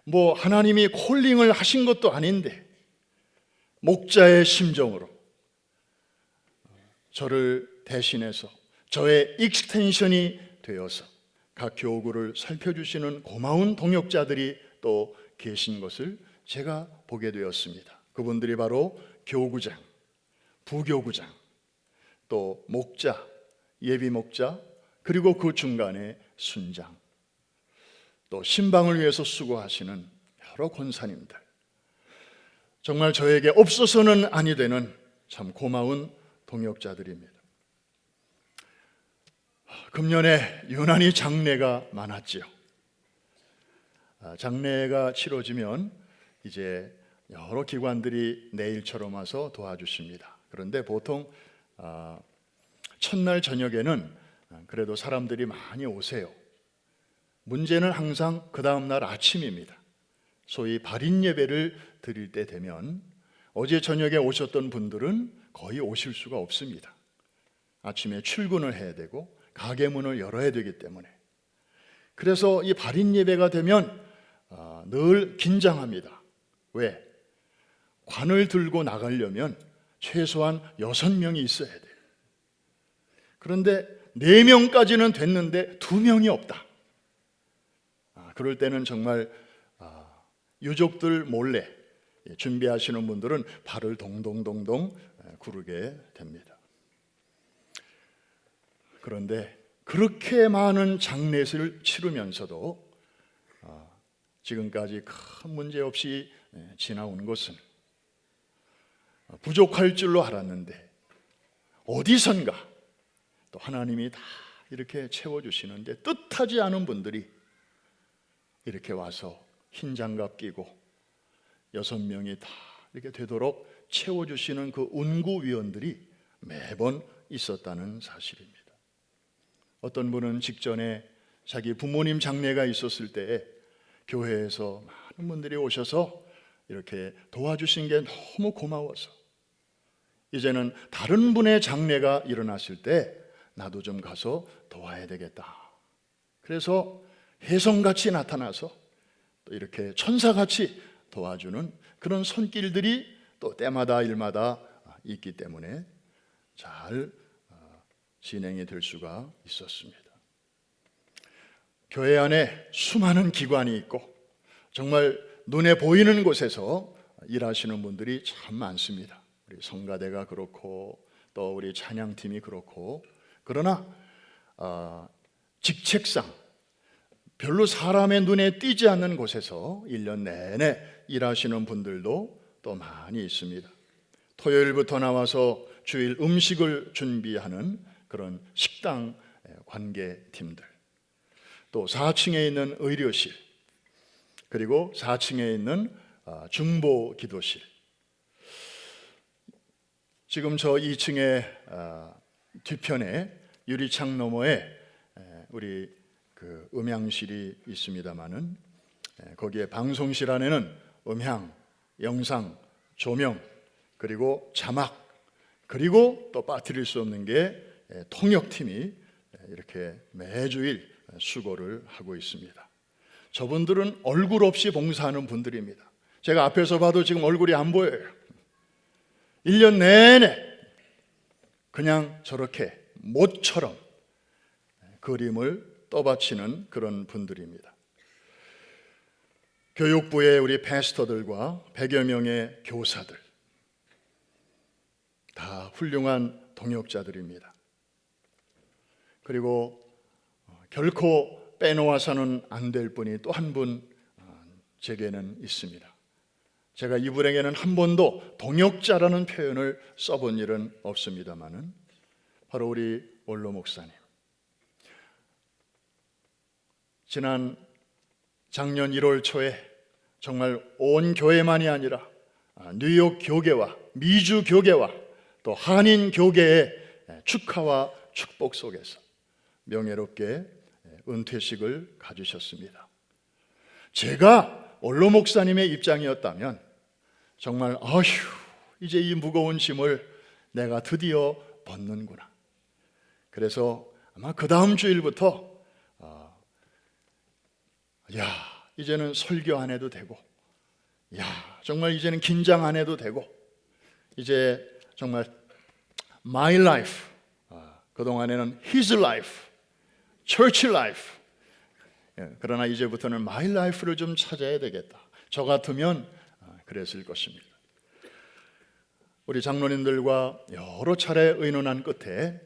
뭐 하나님이 콜링을 하신 것도 아닌데 목자의 심정으로 저를 대신해서 저의 익스텐션이 되어서 각 교구를 살펴주시는 고마운 동역자들이 또 계신 것을 제가 보게 되었습니다. 그분들이 바로 교구장, 부교구장, 또 목자, 예비 목자, 그리고 그 중간에 순장, 또 신방을 위해서 수고하시는 여러 권사님들, 정말 저에게 없어서는 아니 되는 참 고마운 동역자들입니다. 금년에 유난히 장례가 많았지요. 장례가 치러지면 이제 여러 기관들이 내일처럼 와서 도와주십니다. 그런데 보통 첫날 저녁에는 그래도 사람들이 많이 오세요. 문제는 항상 그 다음날 아침입니다. 소위 발인 예배를 드릴 때 되면 어제 저녁에 오셨던 분들은 거의 오실 수가 없습니다. 아침에 출근을 해야 되고 가게 문을 열어야 되기 때문에. 그래서 이 발인 예배가 되면 늘 긴장합니다. 왜? 관을 들고 나가려면 최소한 6명이 있어야 돼요. 그런데 4명까지는 됐는데 2명이 없다. 그럴 때는 정말 유족들 몰래 준비하시는 분들은 발을 동동동동 구르게 됩니다. 그런데 그렇게 많은 장례를 치르면서도 지금까지 큰 문제 없이 지나온 것은 부족할 줄로 알았는데 어디선가 또 하나님이 다 이렇게 채워주시는데 뜻하지 않은 분들이 이렇게 와서 흰 장갑 끼고 6명이 다 이렇게 되도록 채워주시는 그 운구위원들이 매번 있었다는 사실입니다. 어떤 분은 직전에 자기 부모님 장례가 있었을 때 교회에서 많은 분들이 오셔서 이렇게 도와주신 게 너무 고마워서 이제는 다른 분의 장례가 일어났을 때 나도 좀 가서 도와야 되겠다. 그래서 혜성같이 나타나서 또 이렇게 천사같이 도와주는 그런 손길들이 또 때마다 일마다 있기 때문에 잘 진행이 될 수가 있었습니다. 교회 안에 수많은 기관이 있고 정말 눈에 보이는 곳에서 일하시는 분들이 참 많습니다. 우리 성가대가 그렇고 또 우리 찬양팀이 그렇고 그러나 직책상 별로 사람의 눈에 띄지 않는 곳에서 1년 내내 일하시는 분들도 또 많이 있습니다. 토요일부터 나와서 주일 음식을 준비하는 그런 식당 관계팀들, 또 4층에 있는 의료실, 그리고 4층에 있는 중보 기도실. 지금 저 2층에 뒤편에 유리창 너머에 우리 그 음향실이 있습니다마는 거기에 방송실 안에는 음향, 영상, 조명, 그리고 자막, 그리고 또 빠뜨릴 수 없는 게 통역팀이 이렇게 매주일 수고를 하고 있습니다. 저분들은 얼굴 없이 봉사하는 분들입니다. 제가 앞에서 봐도 지금 얼굴이 안 보여요. 1년 내내 그냥 저렇게 못처럼 그림을 떠받치는 그런 분들입니다. 교육부의 우리 패스터들과 100여 명의 교사들 다 훌륭한 동역자들입니다. 그리고 결코 빼놓아서는 안 될 분이 또 한 분 제게는 있습니다. 제가 이분에게는 한 번도 동역자라는 표현을 써본 일은 없습니다마는 바로 우리 원로 목사님. 지난 작년 1월 초에 정말 온 교회만이 아니라 뉴욕 교계와 미주 교계와 또 한인 교계의 축하와 축복 속에서 명예롭게 은퇴식을 가지셨습니다. 제가 원로 목사님의 입장이었다면 정말 아휴 이제 이 무거운 짐을 내가 드디어 벗는구나. 그래서 아마 그 다음 주일부터 야 이제는 설교 안 해도 되고 야 정말 이제는 긴장 안 해도 되고 이제 정말 my life 그동안에는 his life, church life 그러나 이제부터는 my life를 좀 찾아야 되겠다. 저 같으면 그랬을 것입니다. 우리 장로님들과 여러 차례 의논한 끝에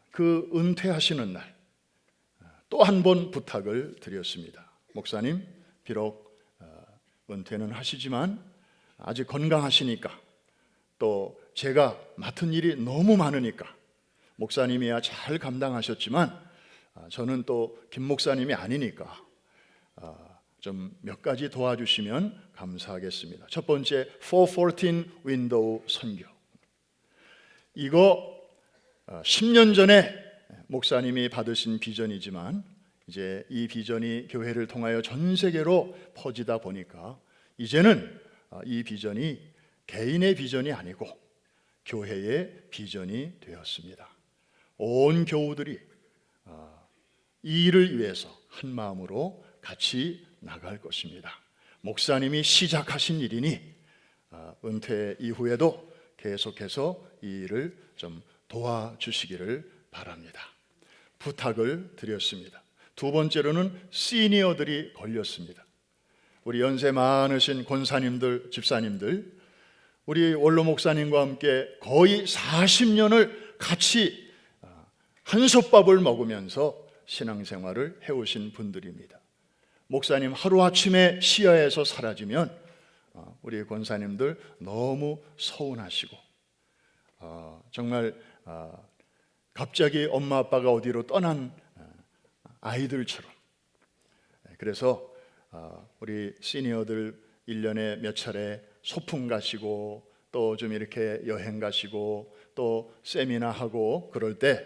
그 은퇴하시는 날 또 한 번 부탁을 드렸습니다. 목사님 비록 은퇴는 하시지만 아직 건강하시니까, 또 제가 맡은 일이 너무 많으니까 목사님이야 잘 감당하셨지만 저는 또 김 목사님이 아니니까 좀 몇 가지 도와주시면 감사하겠습니다. 첫 번째, 414 윈도우 선교. 이거 10년 전에 목사님이 받으신 비전이지만 이제 이 비전이 교회를 통하여 전 세계로 퍼지다 보니까 이제는 이 비전이 개인의 비전이 아니고 교회의 비전이 되었습니다. 온 교우들이 이 일을 위해서 한 마음으로 같이 나갈 것입니다. 목사님이 시작하신 일이니 은퇴 이후에도 계속해서 이 일을 좀 도와주시기를 바랍니다. 부탁을 드렸습니다. 두 번째로는 시니어들이 걸렸습니다. 우리 연세 많으신 권사님들, 집사님들, 우리 원로 목사님과 함께 거의 40년을 같이 한솥밥을 먹으면서 신앙생활을 해오신 분들입니다. 목사님 하루아침에 시야에서 사라지면 우리 권사님들 너무 서운하시고 정말 갑자기 엄마 아빠가 어디로 떠난 아이들처럼. 그래서 우리 시니어들 1년에 몇 차례 소풍 가시고 또 좀 이렇게 여행 가시고 또 세미나 하고 그럴 때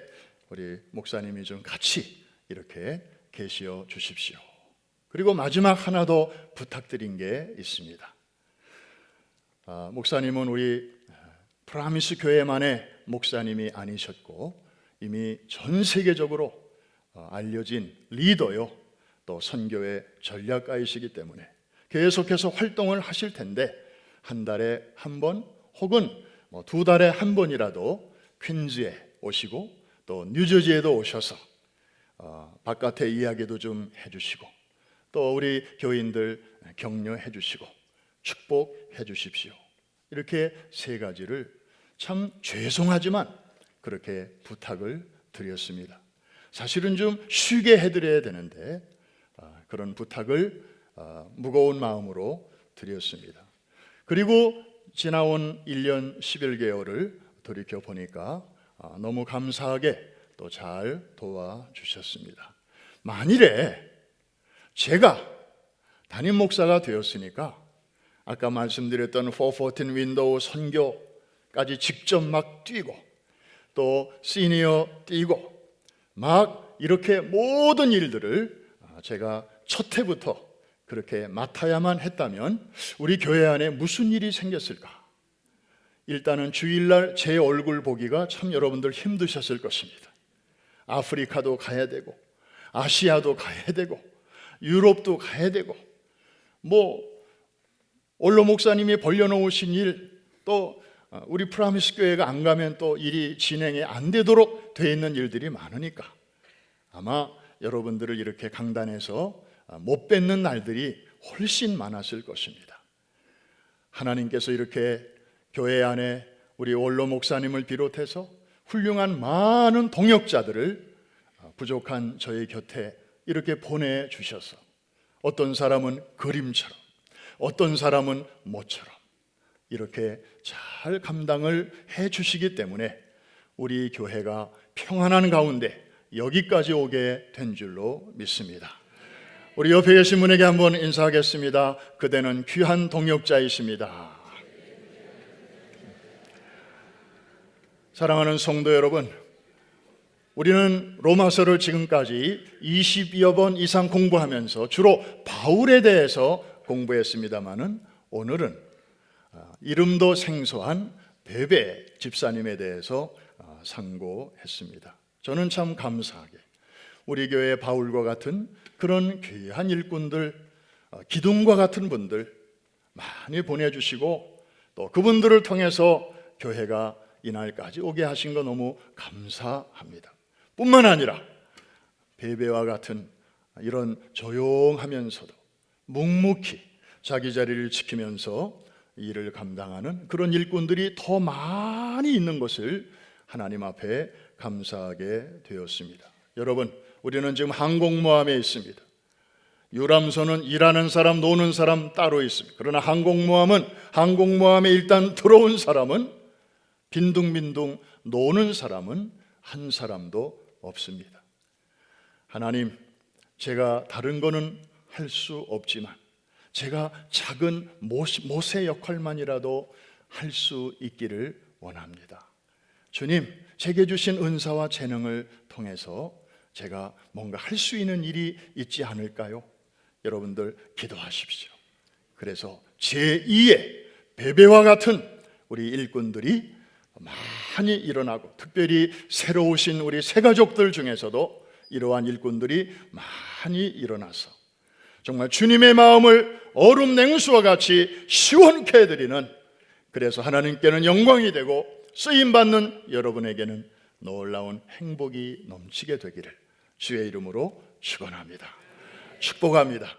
우리 목사님이 좀 같이 이렇게 계시어 주십시오. 그리고 마지막 하나 더 부탁드린 게 있습니다. 목사님은 우리 프라미스 교회만의 목사님이 아니셨고 이미 전 세계적으로 알려진 리더요, 또 선교의 전략가이시기 때문에 계속해서 활동을 하실 텐데 한 달에 한 번 혹은 2달에 한 번이라도 퀸즈에 오시고 또 뉴저지에도 오셔서 바깥의 이야기도 좀 해주시고 또 우리 교인들 격려해 주시고 축복해 주십시오. 이렇게 세 가지를 참 죄송하지만 그렇게 부탁을 드렸습니다. 사실은 좀 쉬게 해드려야 되는데 그런 부탁을 무거운 마음으로 드렸습니다. 그리고 지나온 1년 11개월을 돌이켜 보니까 너무 감사하게 또 잘 도와주셨습니다. 만일에 제가 담임 목사가 되었으니까 아까 말씀드렸던 414 윈도우 선교까지 직접 막 뛰고 또 시니어 뛰고 막 이렇게 모든 일들을 제가 첫 해부터 그렇게 맡아야만 했다면 우리 교회 안에 무슨 일이 생겼을까? 일단은 주일날 제 얼굴 보기가 참 여러분들 힘드셨을 것입니다. 아프리카도 가야 되고 아시아도 가야 되고 유럽도 가야 되고 원로 목사님이 벌려놓으신 일 또 우리 프라미스 교회가 안 가면 또 일이 진행이 안 되도록 돼 있는 일들이 많으니까 아마 여러분들을 이렇게 강단에서 못 뵙는 날들이 훨씬 많았을 것입니다. 하나님께서 이렇게 교회 안에 우리 원로 목사님을 비롯해서 훌륭한 많은 동역자들을 부족한 저희 곁에 이렇게 보내주셔서 어떤 사람은 그림처럼 어떤 사람은 모처럼 이렇게 잘 감당을 해주시기 때문에 우리 교회가 평안한 가운데 여기까지 오게 된 줄로 믿습니다. 우리 옆에 계신 분에게 한번 인사하겠습니다. 그대는 귀한 동역자이십니다. 사랑하는 성도 여러분, 우리는 로마서를 지금까지 20여 번 이상 공부하면서 주로 바울에 대해서 공부했습니다마는 오늘은 이름도 생소한 베베 집사님에 대해서 상고했습니다. 저는 참 감사하게 우리 교회 바울과 같은 그런 귀한 일꾼들, 기둥과 같은 분들 많이 보내주시고 또 그분들을 통해서 교회가 이날까지 오게 하신 거 너무 감사합니다. 뿐만 아니라 베베와 같은 이런 조용하면서도 묵묵히 자기 자리를 지키면서 일을 감당하는 그런 일꾼들이 더 많이 있는 것을 하나님 앞에 감사하게 되었습니다. 여러분, 우리는 지금 항공모함에 있습니다. 유람선은 일하는 사람, 노는 사람 따로 있습니다. 그러나 항공모함에 일단 들어온 사람은 빈둥빈둥 노는 사람은 한 사람도 없습니다. 하나님, 제가 다른 거는 할 수 없지만 제가 작은 못의 역할만이라도 할 수 있기를 원합니다. 주님, 제게 주신 은사와 재능을 통해서 제가 뭔가 할 수 있는 일이 있지 않을까요? 여러분들 기도하십시오. 그래서 제2의 베베와 같은 우리 일꾼들이 많이 일어나고, 특별히 새로 오신 우리 새가족들 중에서도 이러한 일꾼들이 많이 일어나서 정말 주님의 마음을 얼음 냉수와 같이 시원케 해드리는, 그래서 하나님께는 영광이 되고 쓰임받는 여러분에게는 놀라운 행복이 넘치게 되기를 주의 이름으로 축원합니다. 축복합니다.